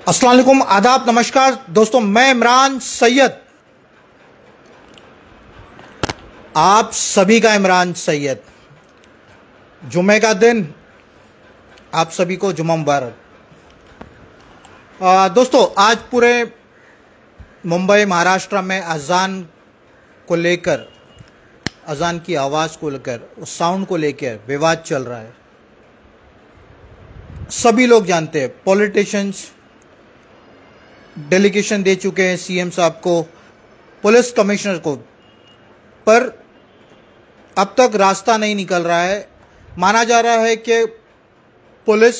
अस्सलाम वालेकुम, आदाब, नमस्कार दोस्तों। मैं इमरान सैयद, आप सभी का इमरान सैयद। जुमे का दिन, आप सभी को जुमा मुबारक। दोस्तों, आज पूरे मुंबई महाराष्ट्र में अजान को लेकर, अजान की आवाज़ को लेकर, उस साउंड को लेकर विवाद चल रहा है। सभी लोग जानते हैं, पॉलिटिशियंस डेलीगेशन दे चुके हैं सीएम साहब को, पुलिस कमिश्नर को, पर अब तक रास्ता नहीं निकल रहा है। माना जा रहा है कि पुलिस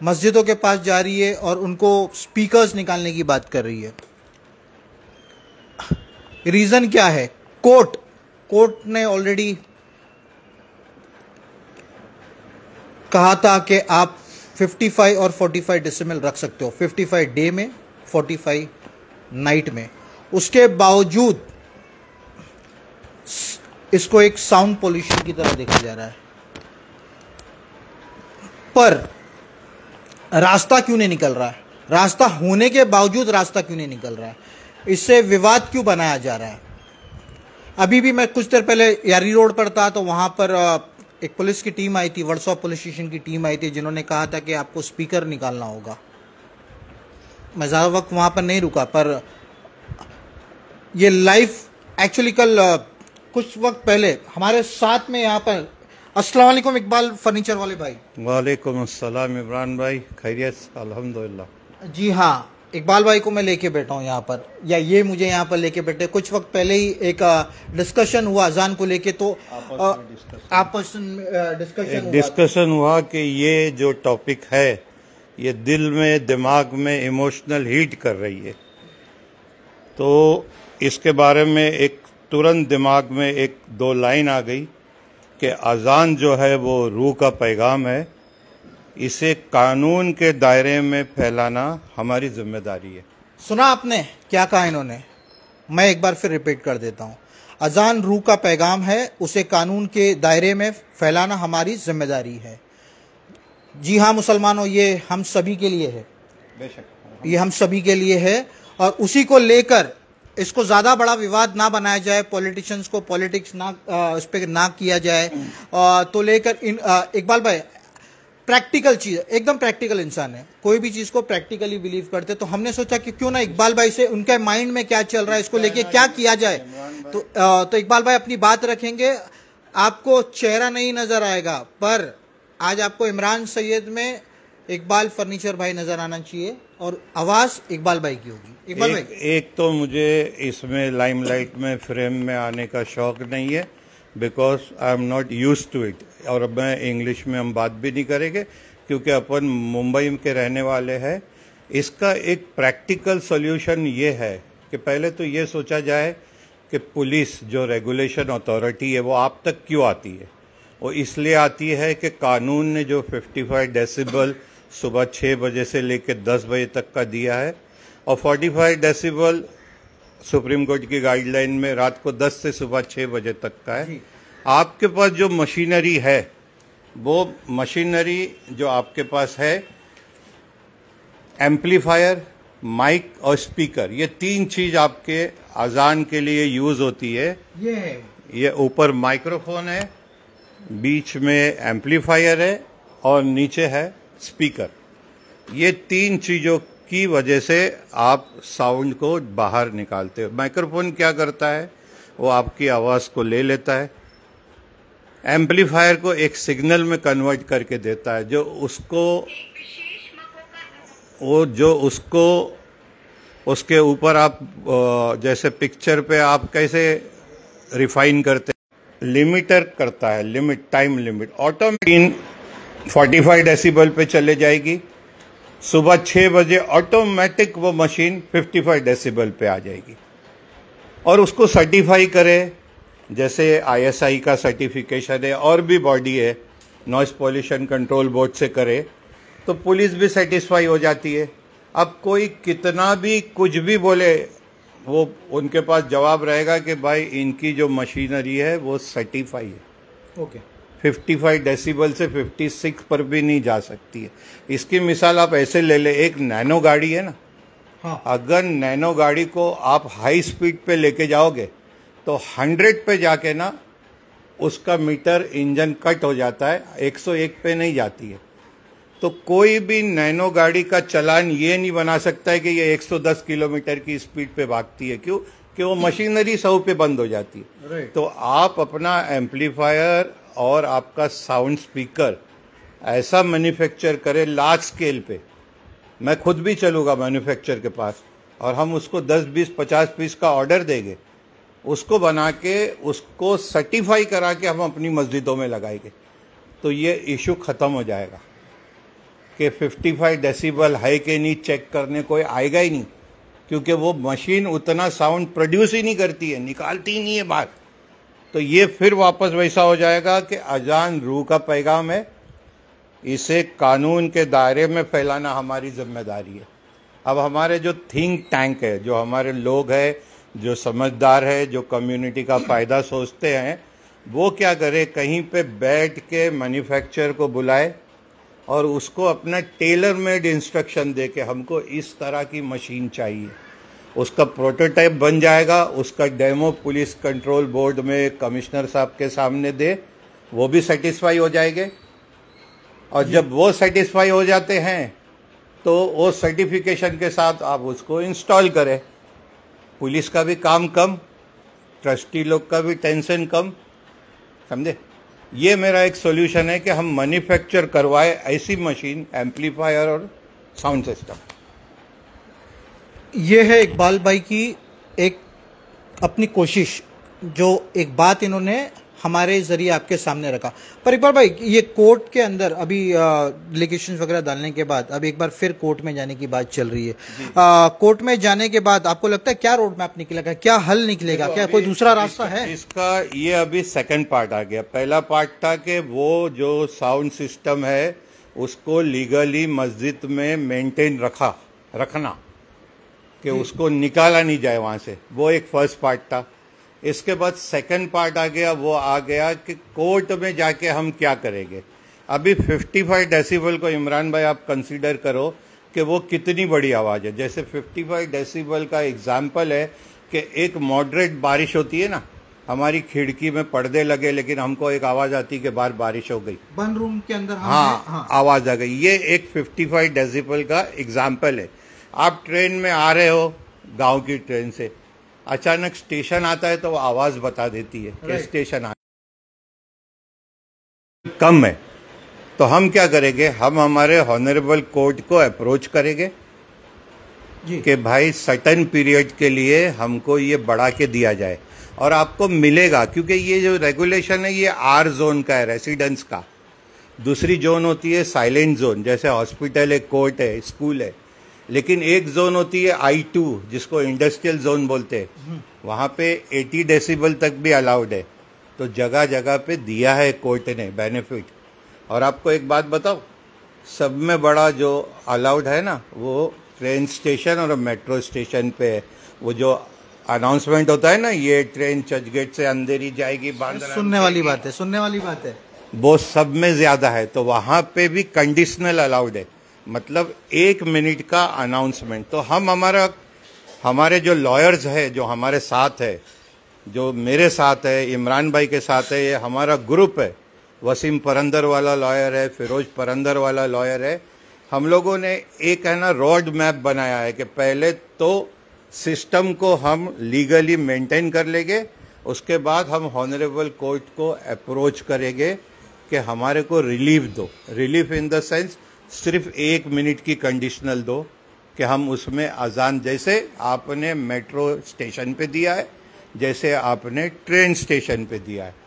मस्जिदों के पास जा रही है और उनको स्पीकर्स निकालने की बात कर रही है। रीज़न क्या है? कोर्ट ने ऑलरेडी कहा था कि आप 55 और 45 डेसिबल रख सकते हो, 55 डे में, 45 नाइट में। उसके बावजूद इसको एक साउंड पोल्यूशन की तरह देखा जा रहा है। पर रास्ता क्यों नहीं निकल रहा है? रास्ता होने के बावजूद रास्ता क्यों नहीं निकल रहा है? इससे विवाद क्यों बनाया जा रहा है? अभी भी मैं कुछ देर पहले यारी रोड पर था, तो वहां पर एक पुलिस की टीम आई थी, वर्सोवा पुलिस स्टेशन की टीम आई थी, जिन्होंने कहा था कि आपको स्पीकर निकालना होगा। मैं ज़्यादा वक्त वहाँ पर नहीं रुका, पर ये लाइव एक्चुअली कल कुछ वक्त पहले हमारे साथ में यहाँ पर, अस्सलाम वालेकुम इकबाल फर्नीचर वाले भाई। वालेकुम अस्सलाम इमरान भाई, खैरियत? अल्हम्दुलिल्लाह। जी हाँ, इकबाल भाई को मैं लेके बैठा हूँ यहाँ पर, या ये मुझे यहाँ पर लेके बैठे। कुछ वक्त पहले ही एक डिस्कशन हुआ अजान को लेके, तो आपस में डिस्कशन हुआ कि ये जो टॉपिक है ये दिल में, दिमाग में इमोशनल हीट कर रही है। तो इसके बारे में एक तुरंत दिमाग में एक दो लाइन आ गई कि अजान जो है वो रूह का पैगाम है, इसे कानून के दायरे में फैलाना हमारी जिम्मेदारी है। सुना आपने क्या कहा इन्होंने? मैं एक बार फिर रिपीट कर देता हूँ। अजान रूह का पैगाम है, उसे कानून के दायरे में फैलाना हमारी जिम्मेदारी है। जी हाँ मुसलमानों, ये हम सभी के लिए है, बेशक ये हम सभी के लिए है। और उसी को लेकर इसको ज़्यादा बड़ा विवाद ना बनाया जाए, पॉलिटिशियंस को पॉलिटिक्स ना इस पर ना किया जाए। तो लेकर इकबाल भाई प्रैक्टिकल चीज़, एकदम प्रैक्टिकल इंसान है, कोई भी चीज़ को प्रैक्टिकली बिलीव करते। तो हमने सोचा कि क्यों ना इकबाल भाई से, उनके माइंड में क्या चल रहा है, इसको लेके क्या किया जाए। तो इकबाल भाई अपनी बात रखेंगे। आपको चेहरा नहीं नज़र आएगा, पर आज आपको इमरान सैयद में इकबाल फर्नीचर भाई नज़र आना चाहिए और आवाज़ इकबाल भाई की होगी। इकबाल भाई, एक तो मुझे इसमें लाइमलाइट में, फ्रेम में आने का शौक नहीं है, because I am not used to it. और अब मैं इंग्लिश में हम बात भी नहीं करेंगे क्योंकि अपन मुंबई के रहने वाले हैं। इसका एक प्रैक्टिकल सॉल्यूशन ये है कि पहले तो ये सोचा जाए कि पुलिस जो रेगुलेशन अथॉरिटी है वो आप तक क्यों आती है। वो इसलिए आती है कि कानून ने जो 55 डेसिबल सुबह 6 बजे से लेकर 10 बजे तक का दिया है, और 45 डेसिबल सुप्रीम कोर्ट की गाइडलाइन में रात को 10 से सुबह 6 बजे तक का है। आपके पास जो मशीनरी है, वो मशीनरी जो आपके पास है, एम्पलीफायर, माइक और स्पीकर, ये तीन चीज आपके अजान के लिए यूज होती है। ये ऊपर माइक्रोफोन है, बीच में एम्पलीफायर है और नीचे है स्पीकर। ये तीन चीजों की वजह से आप साउंड को बाहर निकालते हो। माइक्रोफोन क्या करता है, वो आपकी आवाज को ले लेता है, एम्पलीफायर को एक सिग्नल में कन्वर्ट करके देता है, जो उसको उसके ऊपर आप जैसे पिक्चर पे आप कैसे रिफाइन करते, लिमिटर करता है, limit, time limit. Automatic 45 decibel पे चले जाएगी, सुबह 6 बजे ऑटोमेटिक वो मशीन 55 डेसिबल पे आ जाएगी। और उसको सर्टिफाई करे, जैसे ISI का सर्टिफिकेशन है, और भी बॉडी है, नॉइस पॉल्यूशन कंट्रोल बोर्ड से करे, तो पुलिस भी सेटिस्फाई हो जाती है। अब कोई कितना भी कुछ भी बोले, वो उनके पास जवाब रहेगा कि भाई इनकी जो मशीनरी है वो सर्टिफाई है। ओके। 55 डेसिबल से 56 पर भी नहीं जा सकती है। इसकी मिसाल आप ऐसे ले ले, एक नैनो गाड़ी है ना, हाँ। अगर नैनो गाड़ी को आप हाई स्पीड पे लेके जाओगे तो 100 पे जाके ना उसका मीटर इंजन कट हो जाता है, 101 पे नहीं जाती है। तो कोई भी नैनो गाड़ी का चालान ये नहीं बना सकता है कि ये 110 किलोमीटर की स्पीड पे भागती है। क्यों? कि वो मशीनरी 100 पे बंद हो जाती है। राइट। तो आप अपना एम्पलीफायर और आपका साउंड स्पीकर ऐसा मैन्युफैक्चर करें लार्ज स्केल पे। मैं खुद भी चलूँगा मैन्युफैक्चर के पास और हम उसको 10, 20, 50 पीस का ऑर्डर देंगे, उसको बना के उसको सर्टिफाई करा के हम अपनी मस्जिदों में लगाएंगे। तो ये इशू ख़त्म हो जाएगा कि 55 डेसिबल है कि नहीं चेक करने कोई आएगा ही नहीं, क्योंकि वो मशीन उतना साउंड प्रोड्यूस ही नहीं करती है, निकालती ही नहीं है बाहर। तो ये फिर वापस वैसा हो जाएगा कि अजान रूह का पैगाम है, इसे कानून के दायरे में फैलाना हमारी जिम्मेदारी है। अब हमारे जो थिंक टैंक है, जो हमारे लोग हैं, जो समझदार है, जो कम्युनिटी का फ़ायदा सोचते हैं, वो क्या करे, कहीं पे बैठ के मैन्युफैक्चरर को बुलाए और उसको अपना टेलर मेड इंस्ट्रक्शन दे के हमको इस तरह की मशीन चाहिए। उसका प्रोटोटाइप बन जाएगा, उसका डेमो पुलिस कंट्रोल बोर्ड में कमिश्नर साहब के सामने दे, वो भी सेटिस्फाई हो जाएंगे। और जब वो सेटिस्फाई हो जाते हैं तो वो सर्टिफिकेशन के साथ आप उसको इंस्टॉल करें। पुलिस का भी काम कम, ट्रस्टी लोग का भी टेंशन कम, समझे। ये मेरा एक सोल्यूशन है कि हम मैन्युफैक्चर करवाए ऐसी मशीन, एम्पलीफायर और साउंड सिस्टम। ये है इकबाल भाई की एक अपनी कोशिश, जो एक बात इन्होंने हमारे जरिए आपके सामने रखा। पर इकबाल भाई, ये कोर्ट के अंदर अभी एप्लीकेशन वगैरह डालने के बाद अब एक बार फिर कोर्ट में जाने की बात चल रही है। कोर्ट में जाने के बाद आपको लगता है क्या रोड मैप निकलेगा, क्या हल निकलेगा, क्या कोई दूसरा रास्ता है इसका? ये अभी सेकंड पार्ट आ गया। पहला पार्ट था कि वो जो साउंड सिस्टम है उसको लीगली मस्जिद में मेंटेन रखना, कि उसको निकाला नहीं जाए वहां से, वो एक फर्स्ट पार्ट था। इसके बाद सेकंड पार्ट आ गया, वो आ गया कि कोर्ट में जाके हम क्या करेंगे। अभी 55 डेसिबल को इमरान भाई आप कंसीडर करो कि वो कितनी बड़ी आवाज़ है। जैसे 55 डेसिबल का एग्जाम्पल है कि एक मॉडरेट बारिश होती है ना, हमारी खिड़की में पर्दे लगे लेकिन हमको एक आवाज़ आती कि बाहर बारिश हो गई, बंद रूम के अंदर हाँ आवाज़ आ गई। ये एक 55 डेसिबल का एग्जाम्पल है। आप ट्रेन में आ रहे हो, गांव की ट्रेन से, अचानक स्टेशन आता है तो वो आवाज बता देती है कि स्टेशन आ कम है। तो हम क्या करेंगे, हम हमारे ऑनरेबल कोर्ट को अप्रोच करेंगे कि भाई सर्टेन पीरियड के लिए हमको ये बढ़ा के दिया जाए। और आपको मिलेगा, क्योंकि ये जो रेगुलेशन है ये आर जोन का है, रेसिडेंस का। दूसरी जोन होती है साइलेंट जोन, जैसे हॉस्पिटल है, कोर्ट है, स्कूल है। लेकिन एक जोन होती है I2, जिसको इंडस्ट्रियल जोन बोलते हैं, वहां पे 80 डेसिबल तक भी अलाउड है। तो जगह जगह पे दिया है कोर्ट ने बेनिफिट। और आपको एक बात बताओ, सब में बड़ा जो अलाउड है ना, वो ट्रेन स्टेशन और मेट्रो स्टेशन पे है। वो जो अनाउंसमेंट होता है ना, ये ट्रेन चर्चगेट से अंधेरी जाएगी, बांद्रा, सुनने वाली बात है, वो सब में ज्यादा है। तो वहां पे भी कंडीशनल अलाउड है, मतलब 1 मिनट का अनाउंसमेंट। तो हम हमारे जो लॉयर्स है, जो हमारे साथ है, जो मेरे साथ है, इमरान भाई के साथ है, ये हमारा ग्रुप है। वसीम परंदर वाला लॉयर है, फिरोज परंदर वाला लॉयर है। हम लोगों ने एक है ना रोड मैप बनाया है कि पहले तो सिस्टम को हम लीगली मेंटेन कर लेंगे, उसके बाद हम ऑनरेबल कोर्ट को अप्रोच करेंगे कि हमारे को रिलीफ दो। रिलीफ इन द सेंस सिर्फ 1 मिनट की कंडीशनल दो कि हम उसमें अजान, जैसे आपने मेट्रो स्टेशन पे दिया है, जैसे आपने ट्रेन स्टेशन पे दिया है।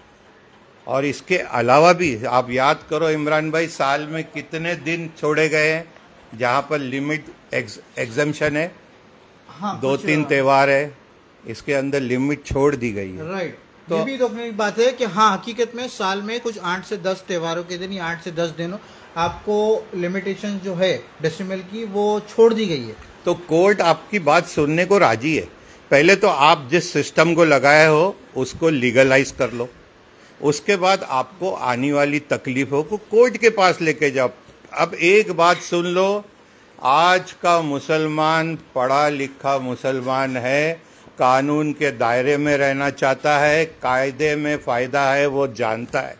और इसके अलावा भी आप याद करो इमरान भाई, साल में कितने दिन छोड़े गए हैं जहां पर लिमिट एग्जम्पशन है। हाँ, 2-3 त्योहार है, इसके अंदर लिमिट छोड़ दी गई है। राइट। तो ये भी तो अपनी बात है कि हाँ, हकीकत में साल में कुछ 8 से 10 त्योहारों के दिन या 8 से 10 दिनों आपको लिमिटेशन जो है डेसिमल की वो छोड़ दी गई है। तो कोर्ट आपकी बात सुनने को राजी है। पहले तो आप जिस सिस्टम को लगाए हो उसको लीगलाइज कर लो। उसके बाद आपको आने वाली तकलीफों को कोर्ट के पास लेके जाओ। अब एक बात सुन लो, आज का मुसलमान पढ़ा लिखा मुसलमान है, कानून के दायरे में रहना चाहता है, कायदे में फ़ायदा है वो जानता है।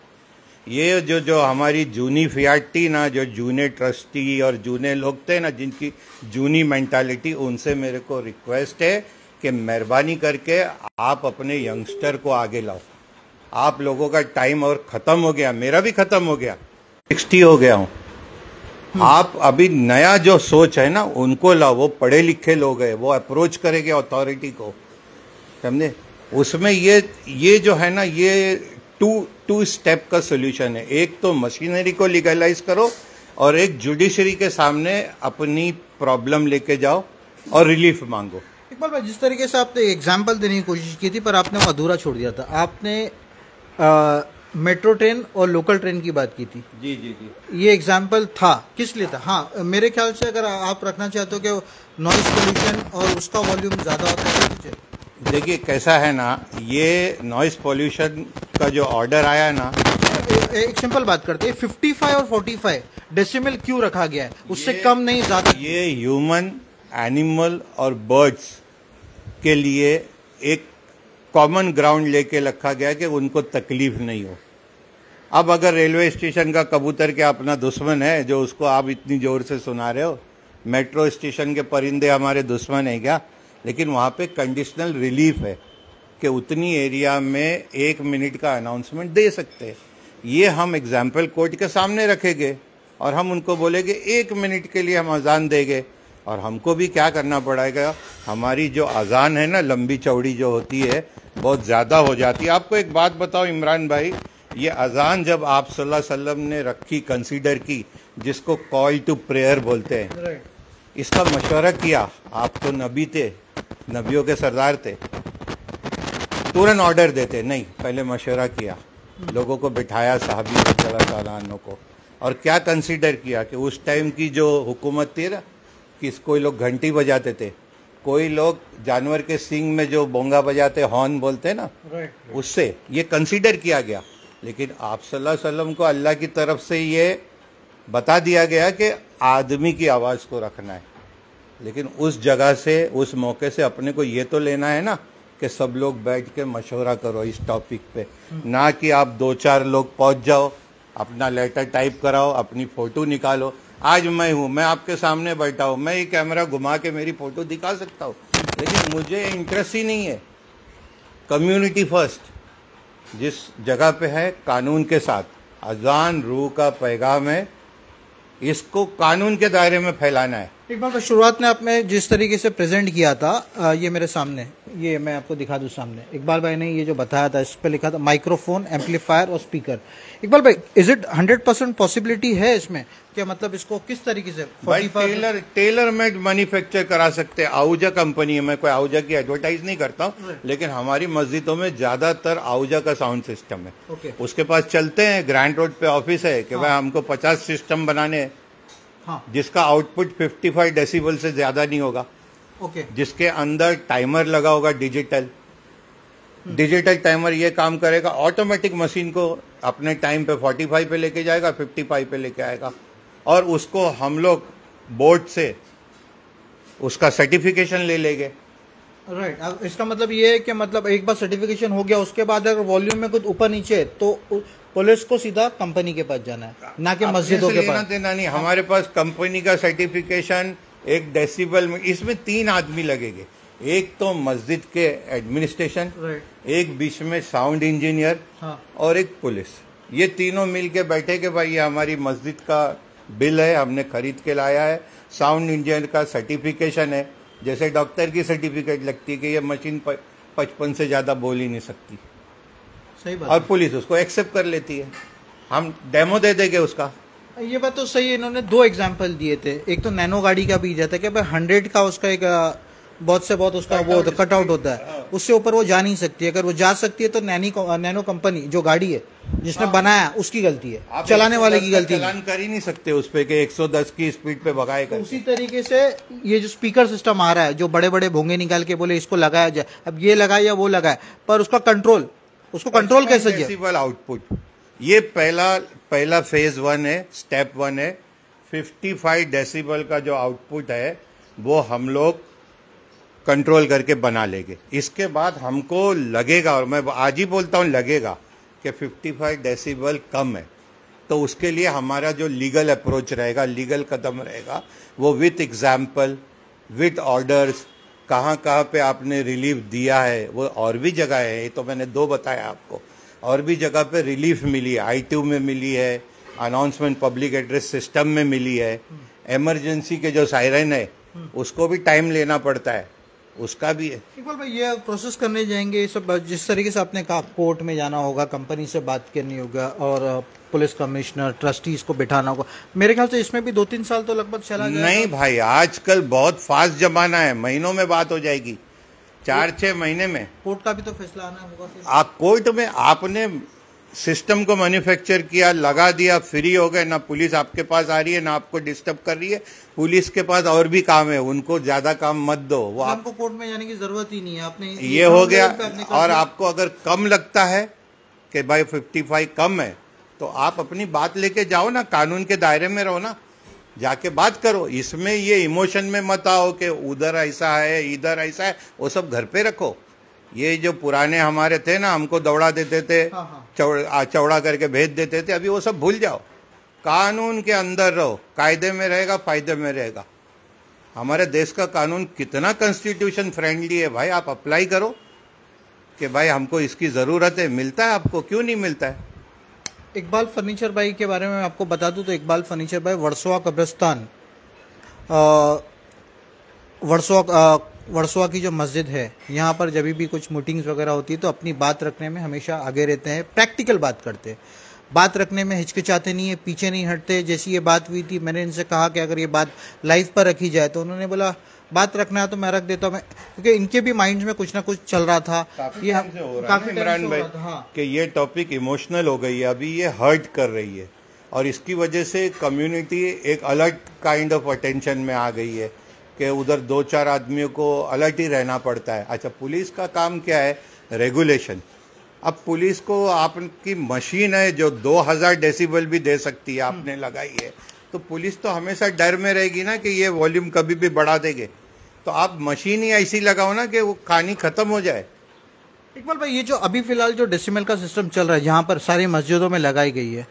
ये जो हमारी जूनी फियाटी ना, जो जूने ट्रस्टी और जूने लोग थे ना, जिनकी जूनी मेंटालिटी, उनसे मेरे को रिक्वेस्ट है कि मेहरबानी करके आप अपने यंगस्टर को आगे लाओ। आप लोगों का टाइम और ख़त्म हो गया, मेरा भी ख़त्म हो गया, 60 हो गया हूँ। आप अभी नया जो सोच है ना उनको लाओ, वो पढ़े लिखे लोग हैं, वो अप्रोच करेंगे अथॉरिटी को, समझे। उसमें ये जो है ना, ये टू स्टेप का सोल्यूशन है। एक तो मशीनरी को लीगलाइज करो और एक जुडिशरी के सामने अपनी प्रॉब्लम लेके जाओ और रिलीफ मांगो। इकबाल भाई, जिस तरीके से आपने एग्जाम्पल देने की कोशिश की थी पर आपने वो अधूरा छोड़ दिया था। आपने मेट्रो ट्रेन और लोकल ट्रेन की बात की थी। जी जी जी, ये एग्जाम्पल था, किस लिए था? हाँ, मेरे ख्याल से अगर आप रखना चाहते हो कि नॉइस पोल्यूशन और उसका वॉल्यूम ज़्यादा होता है। देखिए कैसा है ना, ये नॉइस पोल्यूशन का जो ऑर्डर आया ना, एक सिंपल बात करते हैं, 55 और 45 डेसिमल क्यों रखा गया है? उससे कम नहीं, ज़्यादा। ये ह्यूमन, एनिमल और बर्ड्स के लिए एक कॉमन ग्राउंड लेके रखा गया कि उनको तकलीफ नहीं हो। अब अगर रेलवे स्टेशन का कबूतर क्या अपना दुश्मन है जो उसको आप इतनी जोर से सुना रहे हो? मेट्रो स्टेशन के परिंदे हमारे दुश्मन है क्या? लेकिन वहाँ पे कंडीशनल रिलीफ है कि उतनी एरिया में 1 मिनट का अनाउंसमेंट दे सकते हैं। ये हम एग्जाम्पल कोर्ट के सामने रखेंगे और हम उनको बोलेंगे 1 मिनट के लिए हम अजान देंगे। और हमको भी क्या करना पड़ेगा, हमारी जो अजान है ना, लंबी चौड़ी जो होती है, बहुत ज़्यादा हो जाती है। आपको एक बात बताओ इमरान भाई, ये अजान जब आप सल्लल्लाहु अलैहि वसल्लम ने रखी, कंसीडर की, जिसको कॉल टू प्रेयर बोलते हैं, इसका मशवरा किया। आप तो नबी थे, नबियों के सरदार थे, तुरंत ऑर्डर देते नहीं, पहले मशवरा किया, लोगों को बिठाया, साहबी रज़ियल्लाहु ताला अन्हु को, और क्या कंसीडर किया कि उस टाइम की जो हुकूमत थी ना, कि कोई लोग घंटी बजाते थे, कोई लोग जानवर के सींग में जो बोंगा बजाते, हॉर्न बोलते ना, उससे ये कंसीडर किया गया। लेकिन आप सल्लल्लाहु अलैहि वसल्लम को अल्लाह की तरफ से ये बता दिया गया कि आदमी की आवाज़ को रखना है। लेकिन उस जगह से, उस मौके से अपने को ये तो लेना है ना कि सब लोग बैठ के मशवरा करो इस टॉपिक पे, ना कि आप 2-4 लोग पहुंच जाओ, अपना लेटर टाइप कराओ, अपनी फ़ोटो निकालो। आज मैं हूँ, मैं आपके सामने बैठा हूँ, मैं ये कैमरा घुमा के मेरी फ़ोटो दिखा सकता हूँ, लेकिन मुझे इंटरेस्ट ही नहीं है। कम्युनिटी फर्स्ट, जिस जगह पे है कानून के साथ, अजान रूह का पैगाम है, इसको कानून के दायरे में फैलाना है। इकबाल भाई, शुरुआत में आपने जिस तरीके से प्रेजेंट किया था, ये मेरे सामने, ये मैं आपको दिखा दूं सामने, इकबाल भाई ने ये जो बताया था, इस पे लिखा था माइक्रोफोन, एम्पलीफायर और स्पीकर। इकबाल भाई, इज इट 100% पॉसिबिलिटी है इसमें? क्या मतलब इसको किस तरीके से भाई टेलर मेड मैन्युफैक्चर करा सकते हैं। आहूजा कंपनी है, मैं कोई आहूजा की एडवर्टाइज नहीं करता हूँ, लेकिन हमारी मस्जिदों में ज्यादातर आहूजा का साउंड सिस्टम है। उसके पास चलते हैं, ग्रैंड रोड पे ऑफिस है कि भाई हमको 50 सिस्टम बनाने हैं, जिसका आउटपुट 55 डेसिबल से ज्यादा नहीं होगा, जिसके अंदर टाइमर लगा होगा, डिजिटल टाइमर। ये काम करेगा, ऑटोमेटिक मशीन को अपने टाइम पे 45 पे लेके जाएगा, 55 पे लेके आएगा, और उसको हम लोग बोर्ड से उसका सर्टिफिकेशन ले लेंगे। राइट, इसका मतलब ये है कि मतलब एक बार सर्टिफिकेशन हो गया, उसके बाद अगर वॉल्यूम में कुछ ऊपर नीचे है तो पुलिस को सीधा कंपनी के पास जाना है, ना कि मस्जिदों के पास देना नहीं। हमारे पास कंपनी का सर्टिफिकेशन 1 डेसिबल में, इसमें 3 आदमी लगेंगे, एक तो मस्जिद के एडमिनिस्ट्रेशन, एक बीच में साउंड इंजीनियर, और एक पुलिस। ये तीनों मिलके बैठे कि भाई ये हमारी मस्जिद का बिल है, हमने खरीद के लाया है, साउंड इंजीनियर का सर्टिफिकेशन है, जैसे डॉक्टर की सर्टिफिकेट लगती है कि ये मशीन 55 से ज्यादा बोल ही नहीं सकती, सही बात, और पुलिस उसको एक्सेप्ट कर लेती है, हम डेमो दे देंगे उसका। ये बात तो सही है। इन्होंने 2 एग्जाम्पल दिए थे, एक तो नैनो गाड़ी का भी जाता है कि भाई 100 का उसका एक बहुत से बहुत उसका वो कट आउट होता है, उससे ऊपर वो जा नहीं सकती। अगर वो जा सकती है तो नैनो कंपनी जो गाड़ी है जिसने बनाया उसकी गलती है, चलाने वाले की गलती चलान कर ही नहीं सकते उस पे कि 110 की स्पीड पे भगाएगा। उसी तरीके से ये जो स्पीकर सिस्टम आ रहा है, जो बड़े बड़े भोंगे निकाल के बोले इसको लगाया जाए, अब ये लगाए या वो लगाए, पर उसका कंट्रोल उसको कंट्रोल कैसे किया? डेसिबल आउटपुट, ये पहला फेज 1 है, स्टेप 1 है। 55 डेसिबल का जो आउटपुट है वो हम लोग कंट्रोल करके बना लेंगे। इसके बाद हमको लगेगा, और मैं आज ही बोलता हूँ लगेगा, कि 55 डेसिबल कम है, तो उसके लिए हमारा जो लीगल अप्रोच रहेगा, लीगल कदम रहेगा, वो विथ एग्जाम्पल, विथ ऑर्डर्स, कहाँ कहाँ पे आपने रिलीफ दिया है, वो और भी जगह है, ये तो मैंने 2 बताया आपको, और भी जगह पे रिलीफ मिली है, ITU में मिली है, अनाउंसमेंट पब्लिक एड्रेस सिस्टम में मिली है, इमरजेंसी के जो सायरन है उसको भी टाइम लेना पड़ता है, उसका भी है। इकबाल भाई, ये प्रोसेस करने जाएंगे, ये सब जिस तरीके से आपने कहा, कोर्ट में जाना होगा, कंपनी से बात करनी होगा, और पुलिस कमिश्नर, ट्रस्टीज को बिठाना होगा, मेरे ख्याल से इसमें भी 2-3 साल तो लगभग चला जाएगा। नहीं भाई, आजकल बहुत फास्ट जमाना है, महीनों में बात हो जाएगी, 4-6 महीने में। कोर्ट का भी तो फैसला आना होगा फिर। आप कोर्ट में, आपने सिस्टम को मैन्युफैक्चर किया, लगा दिया, फ्री हो गए, ना पुलिस आपके पास आ रही है, ना आपको डिस्टर्ब कर रही है। पुलिस के पास और भी काम है, उनको ज्यादा काम मत दो, वो आपको कोर्ट में जाने की जरूरत ही नहीं है, आपने ये हो गया। और आपको अगर कम लगता है कि भाई 55 कम है, तो आप अपनी बात लेके जाओ ना, कानून के दायरे में रहो ना, जाके बात करो। इसमें ये इमोशन में मत आओ कि उधर ऐसा है, इधर ऐसा है, वो सब घर पे रखो। ये जो पुराने हमारे थे ना, हमको दौड़ा देते थे, चौड़ा करके भेज देते थे, अभी वो सब भूल जाओ। कानून के अंदर रहो, कायदे में रहेगा, फायदे में रहेगा। हमारे देश का कानून कितना कॉन्स्टिट्यूशन फ्रेंडली है भाई, आप अप्लाई करो कि भाई हमको इसकी जरूरत है, मिलता है आपको, क्यों नहीं मिलता है। इकबाल फर्नीचर भाई के बारे में आपको बता दूं तो इकबाल फर्नीचर भाई वर्सोवा कब्रिस्तान, वर्सोवा की जो मस्जिद है, यहाँ पर जब भी कुछ मीटिंग्स वगैरह होती है तो अपनी बात रखने में हमेशा आगे रहते हैं, प्रैक्टिकल बात करते हैं, बात रखने में हिचकिचाते नहीं है, पीछे नहीं हटते। जैसी ये बात हुई थी, मैंने इनसे कहा कि अगर ये बात लाइव पर रखी जाए, तो उन्होंने बोला बात रखना है तो मैं रख देता हूँ, क्योंकि इनके भी माइंड में कुछ ना कुछ चल रहा था। काफी टाइम से हो रहा है इमरान भाई, कि ये टॉपिक इमोशनल हो गई है, अभी ये हर्ट कर रही है, और इसकी वजह से कम्युनिटी एक अलर्ट काइंड ऑफ अटेंशन में आ गई है कि उधर 2-4 आदमियों को अलर्ट ही रहना पड़ता है। अच्छा, पुलिस का काम क्या है? रेगुलेशन। अब पुलिस को, आपकी मशीन है जो 2000 डेसिबल भी दे सकती है, आपने लगाई है, तो पुलिस तो हमेशा डर में रहेगी ना कि ये वॉल्यूम कभी भी बढ़ा देंगे। तो आप मशीन ही ऐसी लगाओ ना कि वो कहानी खत्म हो जाए। इकबाल भाई, ये जो अभी फिलहाल जो डेसिमल का सिस्टम चल रहा है, जहाँ पर सारी मस्जिदों में लगाई गई है,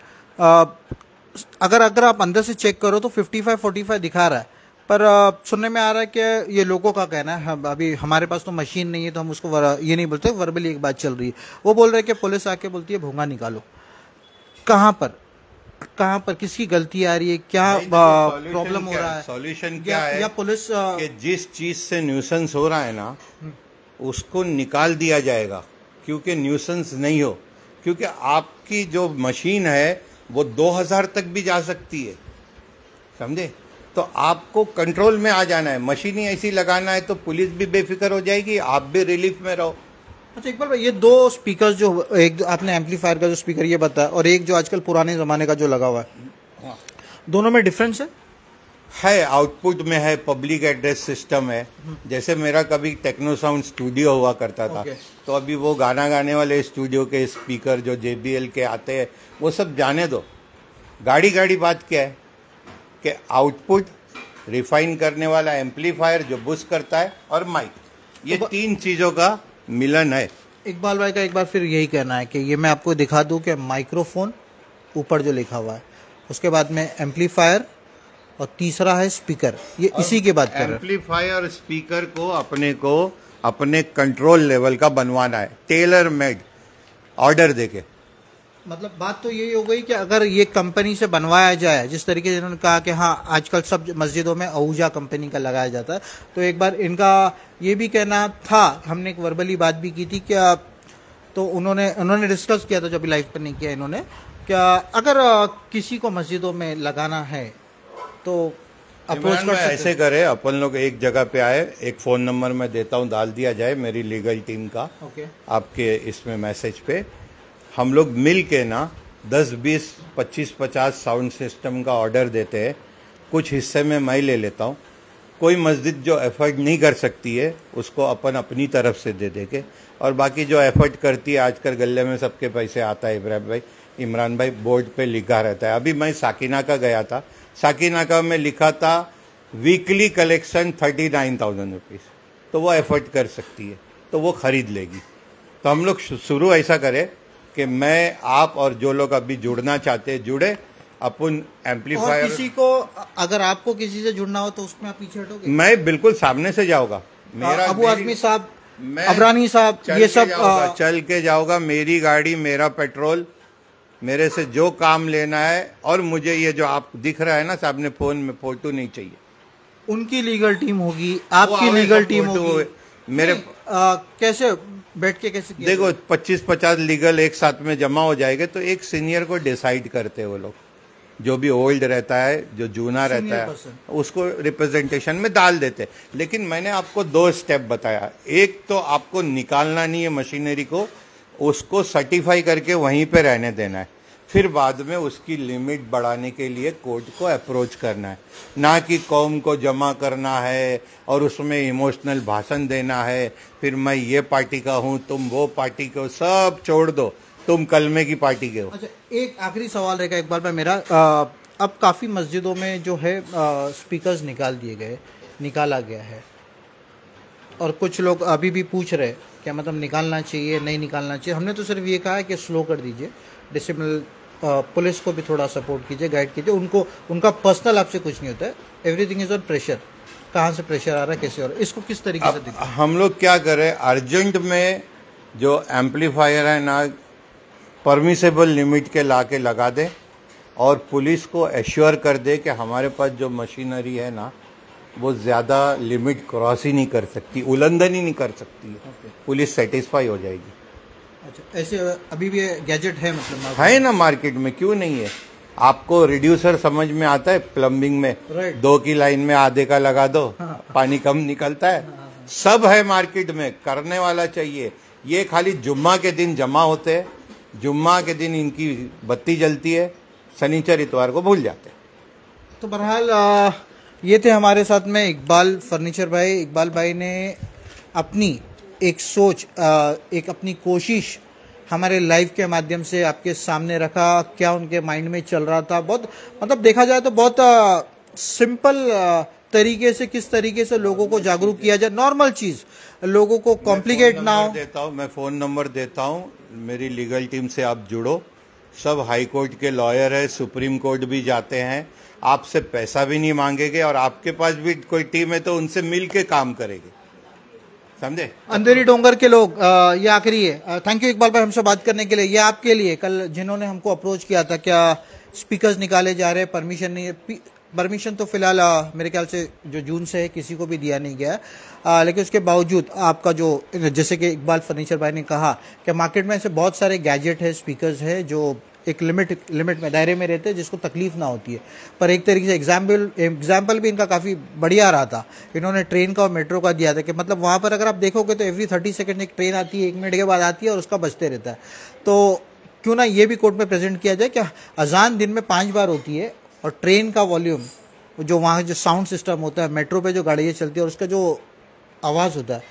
अगर आप अंदर से चेक करो तो 55-45 दिखा रहा है, पर सुनने में आ रहा है कि ये लोगों का कहना है, अभी हमारे पास तो मशीन नहीं है तो हम उसको ये नहीं बोलते, वर्बली एक बात चल रही है, वो बोल रहे हैं कि पुलिस आके बोलती है भोंगा निकालो। कहाँ पर किसकी गलती आ रही है, क्या प्रॉब्लम हो रहा है, सॉल्यूशन क्या है? या पुलिस कि जिस चीज से न्यूसेंस हो रहा है ना, उसको निकाल दिया जाएगा, क्योंकि न्यूसेंस नहीं हो, क्योंकि आपकी जो मशीन है वो 2000 तक भी जा सकती है, समझे? तो आपको कंट्रोल में आ जाना है, मशीन ही ऐसी लगाना है, तो पुलिस भी बेफिक्र हो जाएगी, आप भी रिलीफ में रहो। अच्छा इकबाल भाई, ये 2 स्पीकर जो, एक आपने एम्पलीफायर का जो स्पीकर ये बताया, और एक जो आजकल पुराने जमाने का जो लगा हुआ है, दोनों में डिफरेंस है? आउटपुट में है, पब्लिक एड्रेस सिस्टम है। जैसे मेरा कभी टेक्नो साउंड स्टूडियो हुआ करता था, तो अभी वो गाना गाने वाले स्टूडियो के स्पीकर जो JBL के आते हैं, वो सब जाने दो। गाड़ी बात क्या है कि आउटपुट रिफाइन करने वाला एम्पलीफायर जो बूस्ट करता है, और माइक, ये 3 चीजों का मिलन है। इकबाल भाई का एक बार फिर यही कहना है कि ये मैं आपको दिखा दूं कि माइक्रोफोन ऊपर जो लिखा हुआ है, उसके बाद में एम्पलीफायर, और तीसरा है स्पीकर, ये इसी की बात कर रहे हैं। एम्पलीफायर स्पीकर को अपने कंट्रोल लेवल का बनवाना है, टेलर मेड, ऑर्डर देके। मतलब बात तो यही हो गई कि अगर ये कंपनी से बनवाया जाए, जिस तरीके से इन्होंने कहा कि हाँ आजकल सब मस्जिदों में आहूजा कंपनी का लगाया जाता है, तो एक बार इनका ये भी कहना था, हमने एक वर्बली बात भी की थी क्या, तो उन्होंने डिस्कस किया था, जो अभी लाइव पर नहीं किया इन्होंने, क्या अगर किसी को मस्जिदों में लगाना है तो अप्रोच कर सकते। ऐसे करे, अपन लोग एक जगह पे आए, एक फोन नंबर मैं देता हूँ, डाल दिया जाए मेरी लीगल टीम का, आपके इसमें मैसेज पे, हम लोग मिल के ना 10, 20, 25, 50 साउंड सिस्टम का ऑर्डर देते हैं, कुछ हिस्से में मैं ले लेता हूँ, कोई मस्जिद जो एफर्ट नहीं कर सकती है उसको अपन अपनी तरफ से दे देंगे, और बाकी जो एफर्ट करती है आजकल गले में सबके पैसे आता है। इमरान भाई बोर्ड पे लिखा रहता है। अभी मैं साकिना का गया था, साकिना का में लिखा था वीकली कलेक्शन 39,000 रुपीज़, तो वो एफर्ट कर सकती है तो वो खरीद लेगी। तो हम लोग शुरू ऐसा करें कि मैं, आप और जो लोग अभी जुड़ना चाहते हैं जुड़े, अपन एम्पलीफायर। और किसी को, अगर आपको किसी से जुड़ना हो तो उसमें आप पीछे हटोगे? मैं बिल्कुल सामने से जाऊंगा। मेरा अबू आजमी साहब, मैं अबरानी साहब, ये सब चल के जाऊंगा। मेरी गाड़ी, मेरा पेट्रोल, मेरे से जो काम लेना है। और मुझे ये जो आप दिख रहा है ना सामने फोन में, फोटो नहीं चाहिए। उनकी लीगल टीम होगी, आपकी लीगल टीम होगी। मेरे कैसे बैठ के कैसे देखो 25-50 लीगल एक साथ में जमा हो जाएंगे तो एक सीनियर को डिसाइड करते हैं वो लोग। जो भी ओल्ड रहता है, जो जूना रहता है, उसको रिप्रेजेंटेशन में डाल देते। लेकिन मैंने आपको 2 स्टेप बताया। एक तो आपको निकालना नहीं है मशीनरी को, उसको सर्टिफाई करके वहीं पे रहने देना है। फिर बाद में उसकी लिमिट बढ़ाने के लिए कोर्ट को अप्रोच करना है, ना कि कौम को जमा करना है और उसमें इमोशनल भाषण देना है। फिर मैं ये पार्टी का हूँ, तुम वो पार्टी के हो, सब छोड़ दो, तुम कलमे की पार्टी के हो। अच्छा, एक आखिरी सवाल रहेगा एक बार मैं मेरा। अब काफ़ी मस्जिदों में जो है स्पीकर्स निकाला गया है, और कुछ लोग अभी भी पूछ रहे क्या मतलब निकालना चाहिए नहीं निकालना चाहिए। हमने तो सिर्फ ये कहा है कि स्लो कर दीजिए, डिसिप्लिन पुलिस को भी थोड़ा सपोर्ट कीजिए, गाइड कीजिए उनको। उनका पर्सनल आपसे कुछ नहीं होता है, एवरीथिंग इज ऑन प्रेशर। कहाँ से प्रेशर आ रहा है, कैसे हो रहा है, इसको किस तरीके से देखिए। हम लोग क्या करें, अर्जेंट में जो एम्पलीफायर है ना, परमिसेबल लिमिट के ला के लगा दे, और पुलिस को एश्योर कर दे कि हमारे पास जो मशीनरी है ना वो ज़्यादा लिमिट क्रॉस ही नहीं कर सकती, उल्लंघन ही नहीं कर सकती है। पुलिस सेटिस्फाई हो जाएगी। अच्छा, ऐसे अभी भी गैजेट है मतलब है ना मार्केट में, क्यों नहीं है? आपको रिड्यूसर समझ में आता है प्लम्बिंग में? 2 की लाइन में आधे का लगा दो, पानी कम निकलता है। सब है मार्केट में, करने वाला चाहिए। ये खाली जुम्मा के दिन जमा होते हैं, जुम्मा के दिन इनकी बत्ती जलती है, शनिचर इतवार को भूल जाते हैं। तो बहरहाल ये थे हमारे साथ में इकबाल फर्नीचर भाई। इकबाल भाई ने अपनी एक सोच, एक अपनी कोशिश हमारे लाइव के माध्यम से आपके सामने रखा, क्या उनके माइंड में चल रहा था। बहुत मतलब देखा जाए तो बहुत सिंपल तरीके से, किस तरीके से लोगों को जागरूक किया जाए, नॉर्मल चीज, लोगों को कॉम्प्लिकेट ना हो। मैं फ़ोन नंबर देता हूँ, मेरी लीगल टीम से आप जुड़ो। सब हाई कोर्ट के लॉयर है, सुप्रीम कोर्ट भी जाते हैं, आपसे पैसा भी नहीं मांगेंगे, और आपके पास भी कोई टीम है तो उनसे मिल के काम करेंगे, समझे? अंधेरी डोंगर के लोग, ये आखिरी है। थैंक यू इकबाल भाई हमसे बात करने के लिए। ये आपके लिए, कल जिन्होंने हमको अप्रोच किया था, क्या स्पीकर्स निकाले जा रहे हैं, परमिशन नहीं है। परमिशन तो फिलहाल मेरे ख्याल से जो जून से है किसी को भी दिया नहीं गया, लेकिन उसके बावजूद आपका जो, जैसे कि इकबाल फर्नीचर भाई ने कहा कि मार्केट में ऐसे बहुत सारे गैजेट है, स्पीकर्स है जो एक लिमिट में, दायरे में रहते हैं, जिसको तकलीफ ना होती है। पर एक तरीके से एग्जाम्पल भी इनका काफ़ी बढ़िया रहा था। इन्होंने ट्रेन का और मेट्रो का दिया था कि मतलब वहाँ पर अगर आप देखोगे तो एवरी 30 सेकेंड एक ट्रेन आती है, 1 मिनट के बाद आती है और उसका बजते रहता है। तो क्यों ना ये भी कोर्ट में प्रेजेंट किया जाए कि अजान दिन में 5 बार होती है, और ट्रेन का वॉल्यूम, जो वहाँ जो साउंड सिस्टम होता है, मेट्रो पे जो गाड़ियाँ चलती है और उसका जो आवाज़ होता है,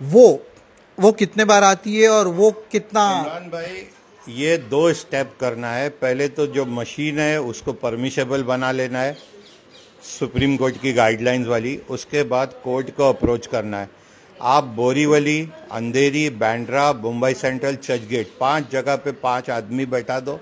वो कितने बार आती है और वो कितना। इमरान भाई, ये 2 स्टेप करना है। पहले तो जो मशीन है उसको परमिशेबल बना लेना है, सुप्रीम कोर्ट की गाइडलाइंस वाली। उसके बाद कोर्ट को अप्रोच करना है। आप बोरीवली, अंधेरी, बांद्रा, मुंबई सेंट्रल, चर्चगेट, 5 जगह पे 5 आदमी बैठा दो।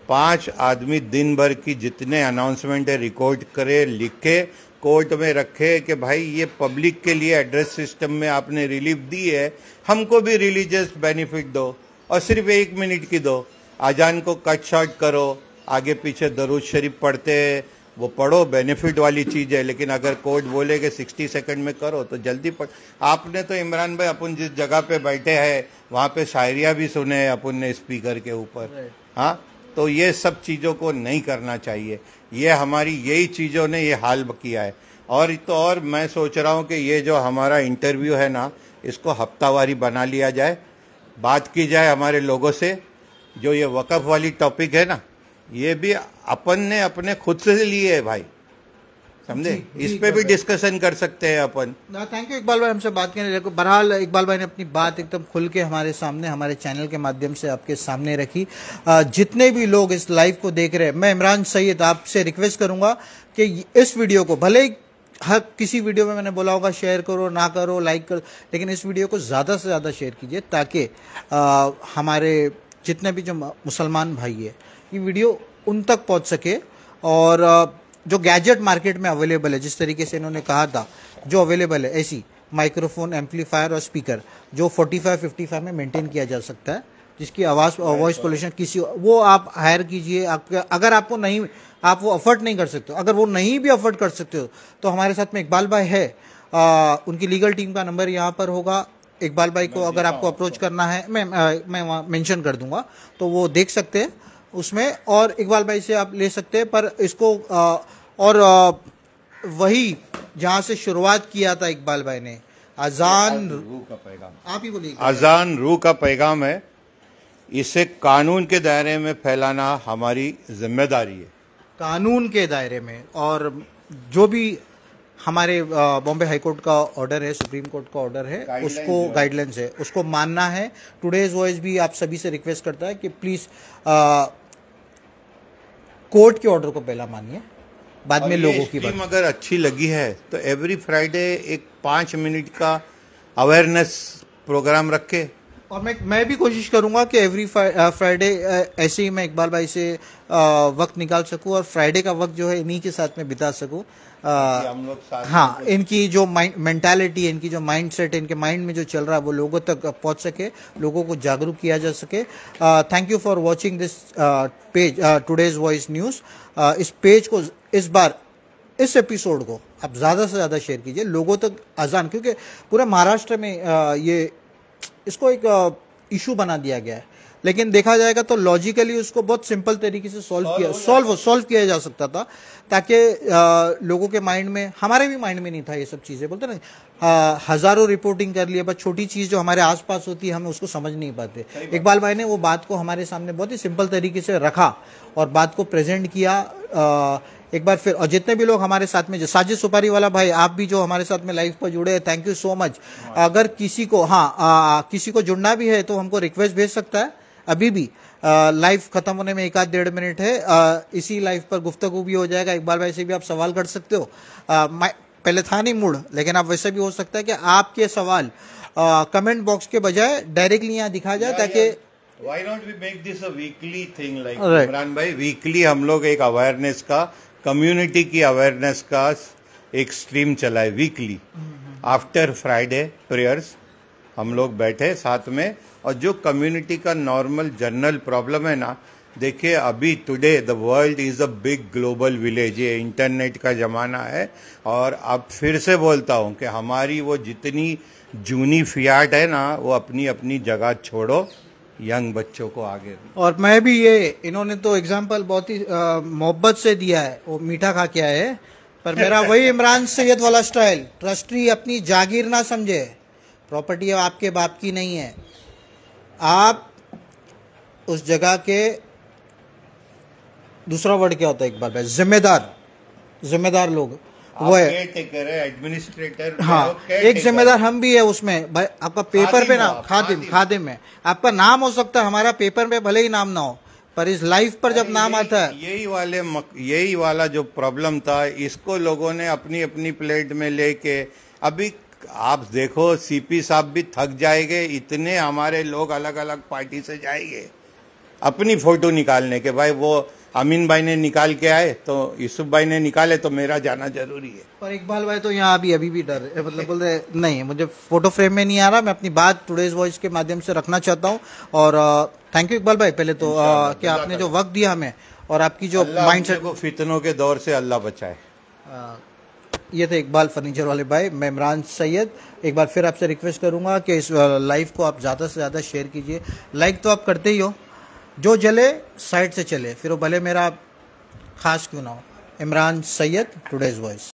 5 आदमी दिन भर की जितने अनाउंसमेंट है रिकॉर्ड करे, लिखे, कोर्ट में रखे कि भाई ये पब्लिक के लिए एड्रेस सिस्टम में आपने रिलीफ दी है, हमको भी रिलीजियस बेनिफिट दो, और सिर्फ 1 मिनट की दो। अजान को कट शॉर्ट करो, आगे पीछे दरूद शरीफ पढ़ते वो पढ़ो, बेनिफिट वाली चीज़ है। लेकिन अगर कोर्ट बोले कि 60 सेकंड में करो तो जल्दी पढ़। आपने तो इमरान भाई, अपन जिस जगह पे बैठे हैं वहाँ पे शायरिया भी सुने हैं अपन ने स्पीकर के ऊपर। हाँ, तो ये सब चीज़ों को नहीं करना चाहिए। ये हमारी यही चीज़ों ने ये हाल किया है। और मैं सोच रहा हूँ कि ये जो हमारा इंटरव्यू है ना, इसको हफ्तावारी बना लिया जाए, बात की जाए हमारे लोगों से। जो ये वक़्फ़ वाली टॉपिक है ना, ये भी अपन ने अपने खुद से लिए है भाई, समझे? जी, इस जी, पे भी इकबाल डिस्कशन कर सकते हैं अपन। थैंक यू इकबाल भाई हमसे बात करने को। बहरहाल इकबाल भाई ने अपनी बात एकदम खुल के हमारे सामने, हमारे चैनल के माध्यम से आपके सामने रखी। जितने भी लोग इस लाइव को देख रहे हैं, मैं इमरान सैयद आपसे रिक्वेस्ट करूंगा कि इस वीडियो को, भले ही हर किसी वीडियो में मैंने बोला होगा शेयर करो ना करो, लाइक करो, लेकिन इस वीडियो को ज़्यादा से ज़्यादा शेयर कीजिए ताकि हमारे जितने भी जो मुसलमान भाई है ये वीडियो उन तक पहुंच सके। और जो गैजेट मार्केट में अवेलेबल है, जिस तरीके से इन्होंने कहा था, जो अवेलेबल है ऐसी माइक्रोफोन, एम्पलीफायर और स्पीकर जो 45-55 में मेंटेन किया जा सकता है, जिसकी आवाज़ वॉइस पोल्यूशन किसी वो आप हायर कीजिए। अगर आपको नहीं, आप वो अफोर्ड नहीं कर सकते हो, अगर वो नहीं भी अफोर्ड कर सकते हो तो हमारे साथ में इकबाल भाई है, उनकी लीगल टीम का नंबर यहाँ पर होगा। इकबाल भाई को अगर आपको अप्रोच करना है, मैं वहाँ मेंशन कर दूंगा, तो वो देख सकते हैं उसमें, और इकबाल भाई से आप ले सकते हैं। पर इसको वही जहाँ से शुरुआत किया था इकबाल भाई ने, अजान रूह का पैगाम, आप ही बोलिए। अजान रूह का पैगाम है, इसे कानून के दायरे में फैलाना हमारी जिम्मेदारी है, कानून के दायरे में। और जो भी हमारे बॉम्बे हाई कोर्ट का ऑर्डर है, सुप्रीम कोर्ट का ऑर्डर है, उसको गाइडलाइंस है, उसको मानना है। टुडेज वॉइस भी आप सभी से रिक्वेस्ट करता है कि प्लीज कोर्ट के ऑर्डर को पहला मानिए, बाद में लोगों की बात। अगर अच्छी लगी है तो एवरी फ्राइडे एक 5 मिनट का अवेयरनेस प्रोग्राम रखे। और मैं भी कोशिश करूंगा कि एवरी फ्राइडे ऐसे ही मैं इकबाल भाई से वक्त निकाल सकूं और फ्राइडे का वक्त जो है इन्हीं के साथ में बिता सकूं। हम लोग साथ हाँ, इनकी जो मेंटालिटी है, इनकी जो माइंड सेट है, इनके माइंड में जो चल रहा है वो लोगों तक पहुंच सके, लोगों को जागरूक किया जा सके। Thank you for watching this page, today's voice news. इस पेज को इस बार, इस एपिसोड को आप ज़्यादा से ज़्यादा शेयर कीजिए लोगों तक। अजान, क्योंकि पूरे महाराष्ट्र में ये इसको एक इशू बना दिया गया है, लेकिन देखा जाएगा तो लॉजिकली उसको बहुत सिंपल तरीके से सॉल्व किया जा सकता था, ताकि लोगों के माइंड में, हमारे भी माइंड में नहीं था ये सब चीज़ें। बोलते ना, हजारों रिपोर्टिंग कर लिए, बस छोटी चीज़ जो हमारे आसपास होती है हम उसको समझ नहीं पाते। इकबाल भाई ने वो बात को हमारे सामने बहुत ही सिंपल तरीके से रखा और बात को प्रेजेंट किया। एक बार फिर, और जितने भी लोग हमारे साथ में, जो साजिद सुपारी वाला भाई, आप भी जो हमारे साथ में लाइव पर जुड़े हैं, थैंक यू सो मच। अगर किसी को किसी को जुड़ना भी है तो हमको रिक्वेस्ट भेज सकता है। अभी भी लाइव खत्म होने में 1-1.5 मिनट है, इसी लाइव पर गुफ्तगू भी हो जाएगा। इकबाल भाई से भी आप सवाल कर सकते हो। पहले था नहीं मूड, लेकिन आप वैसे भी हो सकता है कि आपके सवाल कमेंट बॉक्स के बजाय डायरेक्टली यहाँ दिखा जाए, ताकि Why not we make this a weekly thing, like Imran भाई, वीकली हम लोग एक अवेयरनेस का, कम्युनिटी की अवेयरनेस का एक स्ट्रीम चलाए वीकली। आफ्टर फ्राइडे प्रेयर्स हम लोग बैठे साथ में, और जो कम्युनिटी का नॉर्मल जनरल प्रॉब्लम है ना, देखिए अभी today the world is a big global village, ये इंटरनेट का ज़माना है। और अब फिर से बोलता हूँ कि हमारी वो जितनी जूनी फियाट है ना, वो अपनी अपनी जगह छोड़ो, यंग बच्चों को आगे भी। और मैं भी, ये इन्होंने तो एग्जाम्पल बहुत ही मोहब्बत से दिया है, वो मीठा खा के आए, पर मेरा वही इमरान सैयद वाला स्टाइल, ट्रस्टी अपनी जागीर ना समझे, प्रॉपर्टी आपके बाप की नहीं है, आप उस जगह के, दूसरा वर्ड क्या होता है इकबाल भाई, जिम्मेदार लोग वो है, एडमिनिस्ट्रेटर। हाँ, एक जिम्मेदार हम भी है उसमें भाई। आपका पेपर पे ना, खादिम में आपका नाम हो सकता है, हमारा पेपर पे भले ही नाम ना हो, पर इस लाइफ पर जब नाम आता है, यही वाला जो प्रॉब्लम था, इसको लोगों ने अपनी अपनी प्लेट में लेके, अभी आप देखो सीपी साहब भी थक जाएंगे, इतने हमारे लोग अलग अलग पार्टी से जाएंगे अपनी फोटो निकालने के। भाई वो अमीन भाई ने निकाल के आए तो यूसुफ भाई ने निकाले, तो मेरा जाना जरूरी है। पर इकबाल भाई तो यहाँ अभी भी डर, मतलब बोल रहे नहीं, मुझे फोटो फ्रेम में नहीं आ रहा, मैं अपनी बात टुडेज वॉइस के माध्यम से रखना चाहता हूँ। और थैंक यू इकबाल भाई, पहले तो कि आपने जो वक्त दिया हमें, और आपकी जो माइंड सेट को फितनों के दौर से अल्लाह बचाए। ये थे इकबाल फर्नीचर वाले भाई। मैं इमरान सैयद एक बार फिर आपसे रिक्वेस्ट करूंगा कि इस लाइव को आप ज़्यादा से ज़्यादा शेयर कीजिए। लाइक तो आप करते ही हो, जो जले साइड से चले, फिर वो भले मेरा खास क्यों ना हो। Imran Syed, today's voice.